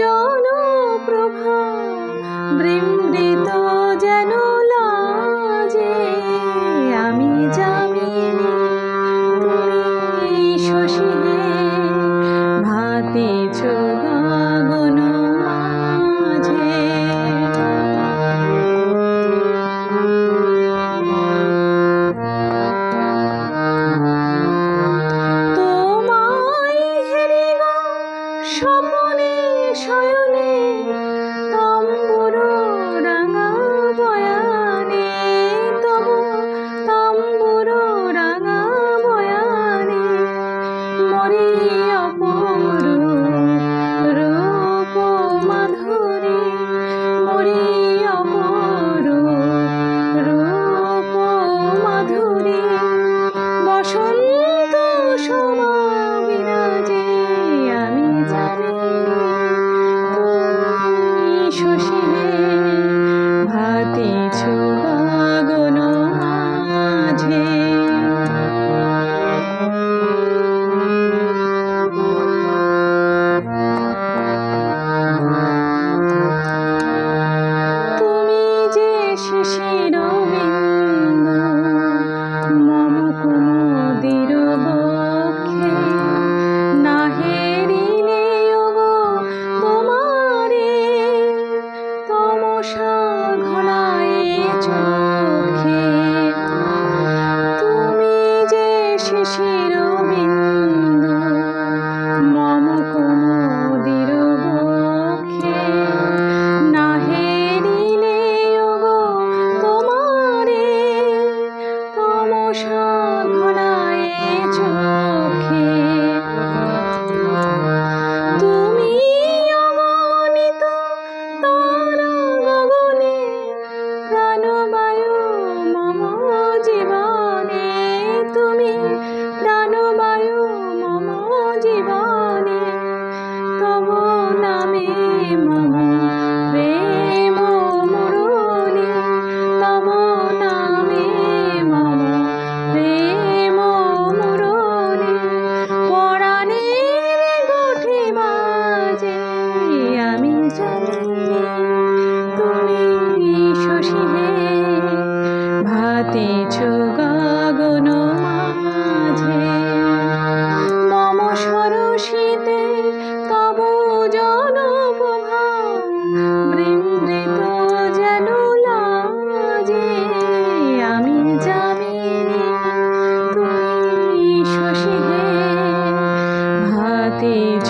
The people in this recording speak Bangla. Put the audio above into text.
জনপ্রভা বৃন্দিত যেন লাজে। আমি যামিনী তুমি শশী হে, ভাতিছ গগন মাঝে। তোমায় হেরি গো স্বপনে শয়নে, তম্বুর রাঙা বয়ানে, তব তম্বুর রাঙা বয়ানে। মরি অপরূপ রূপ মাধুরী, মরি অপরূপ রূপ মাধুরী। বসন্ত সমা বিরাজে, আমি যামিনী তুমি শশী হে, ভাতিছ গগন মাঝে। তুমি যে শিশির বিন্দু মম কুমুদির বক্ষে, না হেরিলে ওগো তোমারে তমসা ঘনায় চোখে। তুমি যে শিশির বিন্দু মম কুমুদির বক্ষে, না হেরিলে ওগো তোমারে তমসা ঘনায় চোখে। তুমি অগণিত তারা গগনে, প্রাণবায়ু মম জীবনে। তুমি প্রাণবায়ু মম জীবনে, তব নামে মম প্রেম মুরলী, তব নামে মম প্রেম মুরলী। পরাণের গুঠি বাজে, আমি যামিনী তুমি শশী হে, ভাতিছ গগন মাঝে। মম সরসিতে তব জনপ্রভা বৃন্দিত যেন লাজে। আমি যামিনী তুমি শশী হে, ভাতিছ